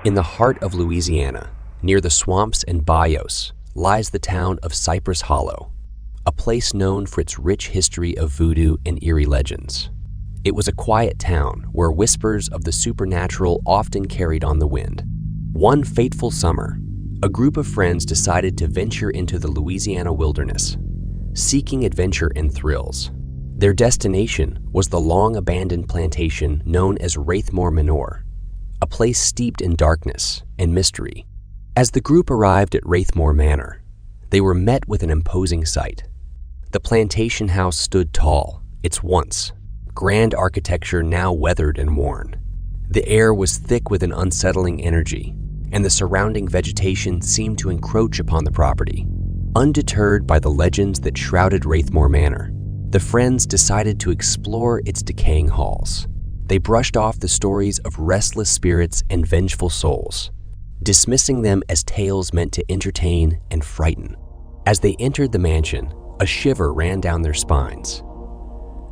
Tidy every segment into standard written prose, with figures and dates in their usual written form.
In the heart of Louisiana, near the swamps and bayous, lies the town of Cypress Hollow, a place known for its rich history of voodoo and eerie legends. It was a quiet town where whispers of the supernatural often carried on the wind. One fateful summer, a group of friends decided to venture into the Louisiana wilderness, seeking adventure and thrills. Their destination was the long-abandoned plantation known as Wraithmoor Manor, a place steeped in darkness and mystery. As the group arrived at Wraithmoor Manor, they were met with an imposing sight. The plantation house stood tall, its once grand architecture now weathered and worn. The air was thick with an unsettling energy, and the surrounding vegetation seemed to encroach upon the property. Undeterred by the legends that shrouded Wraithmoor Manor, the friends decided to explore its decaying halls. They brushed off the stories of restless spirits and vengeful souls, dismissing them as tales meant to entertain and frighten. As they entered the mansion, a shiver ran down their spines.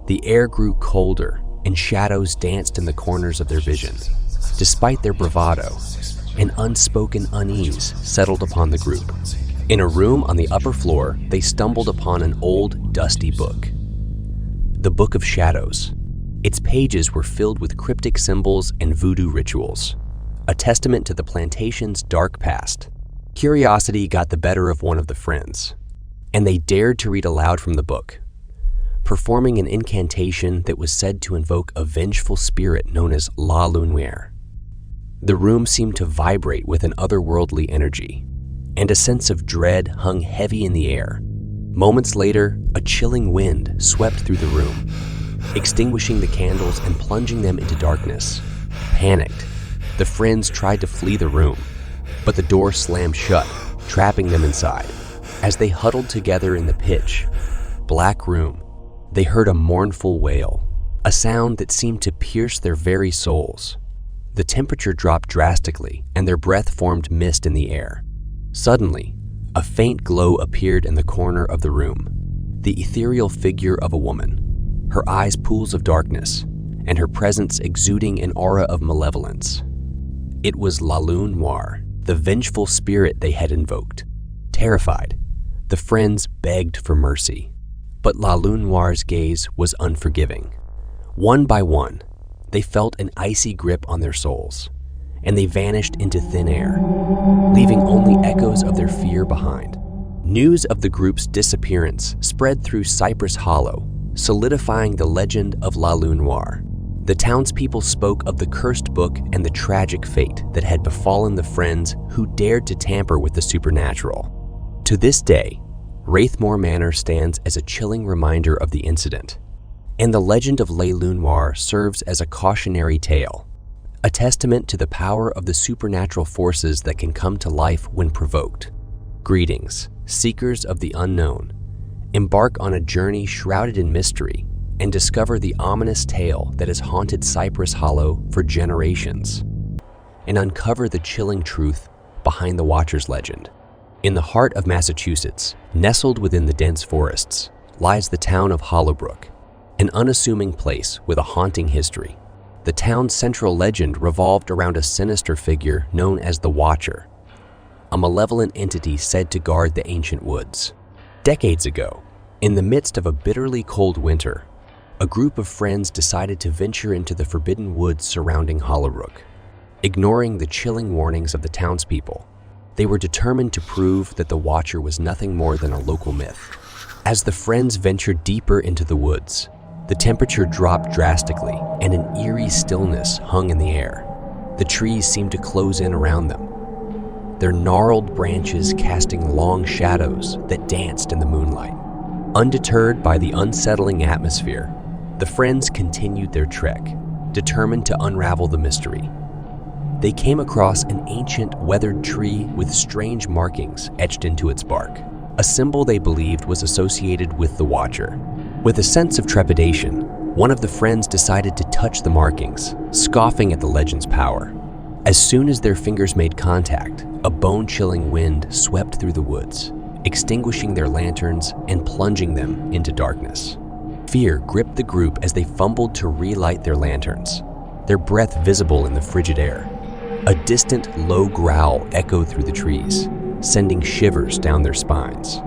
The air grew colder, and shadows danced in the corners of their vision. Despite their bravado, an unspoken unease settled upon the group. In a room on the upper floor, they stumbled upon an old, dusty book. The Book of Shadows. Its pages were filled with cryptic symbols and voodoo rituals, a testament to the plantation's dark past. Curiosity got the better of one of the friends, and they dared to read aloud from the book, performing an incantation that was said to invoke a vengeful spirit known as Lune Noire. The room seemed to vibrate with an otherworldly energy, and a sense of dread hung heavy in the air. Moments later, a chilling wind swept through the room, extinguishing the candles and plunging them into darkness. Panicked, the friends tried to flee the room, but the door slammed shut, trapping them inside. As they huddled together in the pitch black room, they heard a mournful wail, a sound that seemed to pierce their very souls. The temperature dropped drastically, and their breath formed mist in the air. Suddenly, a faint glow appeared in the corner of the room, the ethereal figure of a woman, her eyes pools of darkness, and her presence exuding an aura of malevolence. It was Lune Noire, the vengeful spirit they had invoked. Terrified, the friends begged for mercy, but Lune Noire's gaze was unforgiving. One by one, they felt an icy grip on their souls, and they vanished into thin air, leaving only echoes of their fear behind. News of the group's disappearance spread through Cypress Hollow, solidifying the legend of Lune Noire. The townspeople spoke of the cursed book and the tragic fate that had befallen the friends who dared to tamper with the supernatural. To this day, Wraithmoor Manor stands as a chilling reminder of the incident, and the legend of Lune Noire serves as a cautionary tale, a testament to the power of the supernatural forces that can come to life when provoked. Greetings, seekers of the unknown. Embark on a journey shrouded in mystery and discover the ominous tale that has haunted Cypress Hollow for generations, and uncover the chilling truth behind the Watcher's legend. In the heart of Massachusetts, nestled within the dense forests, lies the town of Hollowbrook, an unassuming place with a haunting history. The town's central legend revolved around a sinister figure known as the Watcher, a malevolent entity said to guard the ancient woods. Decades ago, in the midst of a bitterly cold winter, a group of friends decided to venture into the forbidden woods surrounding Hollowbrook. Ignoring the chilling warnings of the townspeople, they were determined to prove that the Watcher was nothing more than a local myth. As the friends ventured deeper into the woods, the temperature dropped drastically and an eerie stillness hung in the air. The trees seemed to close in around them, their gnarled branches casting long shadows that danced in the moonlight. Undeterred by the unsettling atmosphere, the friends continued their trek, determined to unravel the mystery. They came across an ancient, weathered tree with strange markings etched into its bark, a symbol they believed was associated with the Watcher. With a sense of trepidation, one of the friends decided to touch the markings, scoffing at the legend's power. As soon as their fingers made contact, a bone-chilling wind swept through the woods, extinguishing their lanterns and plunging them into darkness. Fear gripped the group as they fumbled to relight their lanterns, their breath visible in the frigid air. A distant, low growl echoed through the trees, sending shivers down their spines.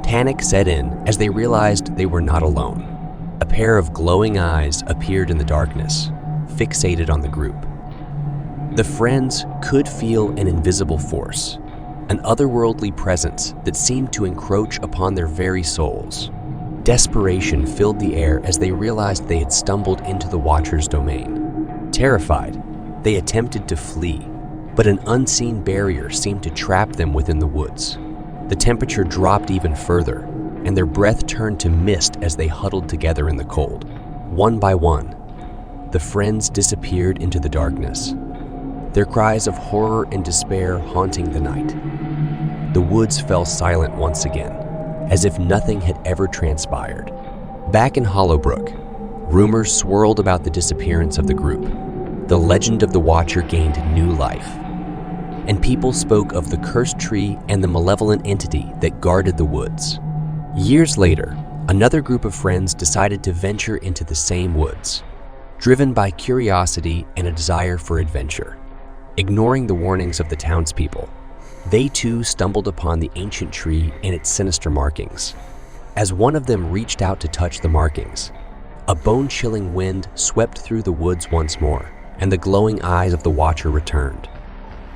Panic set in as they realized they were not alone. A pair of glowing eyes appeared in the darkness, fixated on the group. The friends could feel an invisible force, an otherworldly presence that seemed to encroach upon their very souls. Desperation filled the air as they realized they had stumbled into the Watcher's domain. Terrified, they attempted to flee, but an unseen barrier seemed to trap them within the woods. The temperature dropped even further, and their breath turned to mist as they huddled together in the cold. One by one, the friends disappeared into the darkness, their cries of horror and despair haunting the night. The woods fell silent once again, as if nothing had ever transpired. Back in Hollowbrook, rumors swirled about the disappearance of the group. The legend of the Watcher gained new life, and people spoke of the cursed tree and the malevolent entity that guarded the woods. Years later, another group of friends decided to venture into the same woods, driven by curiosity and a desire for adventure. Ignoring the warnings of the townspeople, they too stumbled upon the ancient tree and its sinister markings. As one of them reached out to touch the markings, a bone-chilling wind swept through the woods once more, and the glowing eyes of the Watcher returned.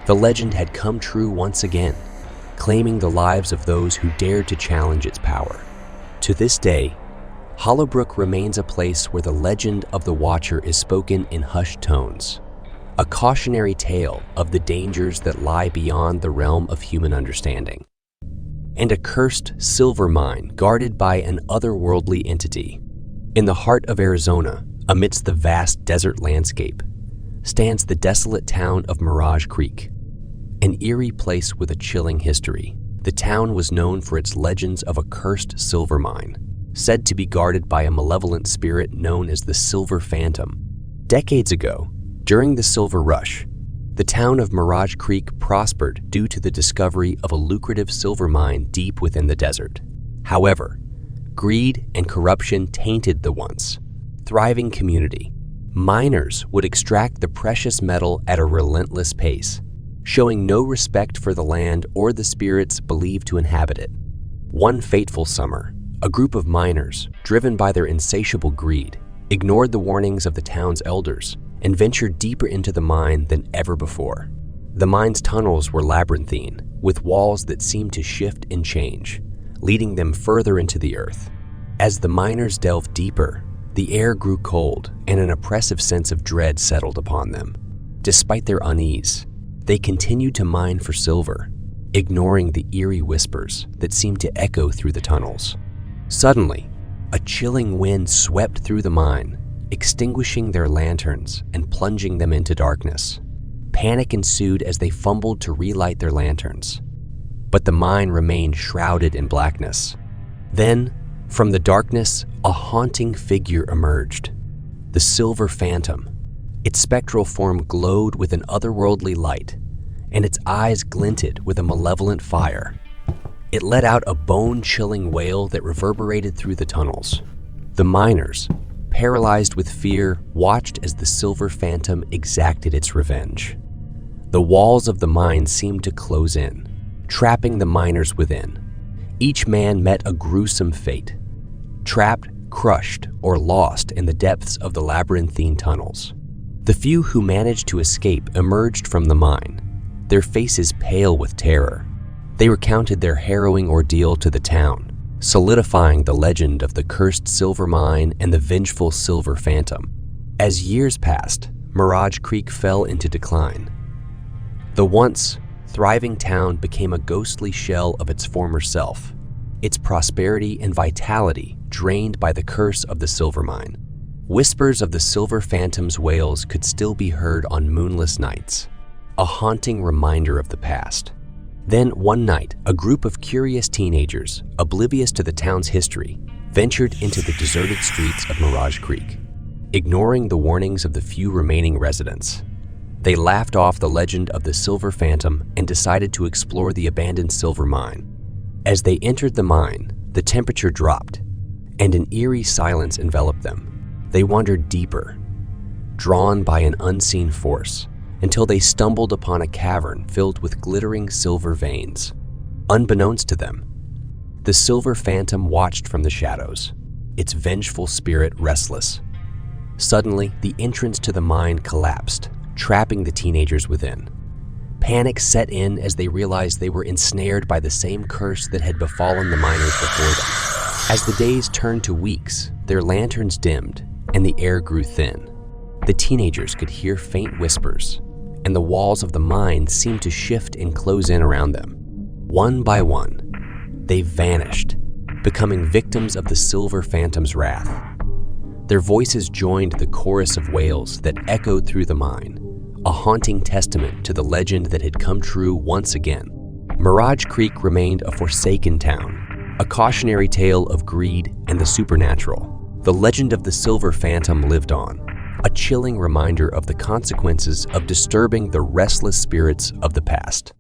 The legend had come true once again, claiming the lives of those who dared to challenge its power. To this day, Hollowbrook remains a place where the legend of the Watcher is spoken in hushed tones, a cautionary tale of the dangers that lie beyond the realm of human understanding. And a cursed silver mine guarded by an otherworldly entity. In the heart of Arizona, amidst the vast desert landscape, stands the desolate town of Mirage Creek, an eerie place with a chilling history. The town was known for its legends of a cursed silver mine, said to be guarded by a malevolent spirit known as the Silver Phantom. Decades ago, during the Silver Rush, the town of Mirage Creek prospered due to the discovery of a lucrative silver mine deep within the desert. However, greed and corruption tainted the once thriving community. Miners would extract the precious metal at a relentless pace, showing no respect for the land or the spirits believed to inhabit it. One fateful summer, a group of miners, driven by their insatiable greed, ignored the warnings of the town's elders and ventured deeper into the mine than ever before. The mine's tunnels were labyrinthine, with walls that seemed to shift and change, leading them further into the earth. As the miners delved deeper, the air grew cold and an oppressive sense of dread settled upon them. Despite their unease, they continued to mine for silver, ignoring the eerie whispers that seemed to echo through the tunnels. Suddenly, a chilling wind swept through the mine, extinguishing their lanterns and plunging them into darkness. Panic ensued as they fumbled to relight their lanterns, but the mine remained shrouded in blackness. Then, from the darkness, a haunting figure emerged, the Silver Phantom. Its spectral form glowed with an otherworldly light, and its eyes glinted with a malevolent fire. It let out a bone-chilling wail that reverberated through the tunnels. The miners, paralyzed with fear, watched as the Silver Phantom exacted its revenge. The walls of the mine seemed to close in, trapping the miners within. Each man met a gruesome fate, trapped, crushed, or lost in the depths of the labyrinthine tunnels. The few who managed to escape emerged from the mine, their faces pale with terror. They recounted their harrowing ordeal to the town, solidifying the legend of the cursed silver mine and the vengeful Silver Phantom. As years passed, Mirage Creek fell into decline. The once thriving town became a ghostly shell of its former self, its prosperity and vitality drained by the curse of the silver mine. Whispers of the Silver Phantom's wails could still be heard on moonless nights, a haunting reminder of the past. Then one night, a group of curious teenagers, oblivious to the town's history, ventured into the deserted streets of Mirage Creek. Ignoring the warnings of the few remaining residents, they laughed off the legend of the Silver Phantom and decided to explore the abandoned silver mine. As they entered the mine, the temperature dropped, and an eerie silence enveloped them. They wandered deeper, drawn by an unseen force, until they stumbled upon a cavern filled with glittering silver veins. Unbeknownst to them, the silver phantom watched from the shadows, its vengeful spirit restless. Suddenly, the entrance to the mine collapsed, trapping the teenagers within. Panic set in as they realized they were ensnared by the same curse that had befallen the miners before them. As the days turned to weeks, their lanterns dimmed and the air grew thin. The teenagers could hear faint whispers, and the walls of the mine seemed to shift and close in around them. One by one, they vanished, becoming victims of the silver phantom's wrath. Their voices joined the chorus of wails that echoed through the mine, a haunting testament to the legend that had come true once again. Mirage Creek remained a forsaken town, a cautionary tale of greed and the supernatural. The legend of the silver phantom lived on, a chilling reminder of the consequences of disturbing the restless spirits of the past.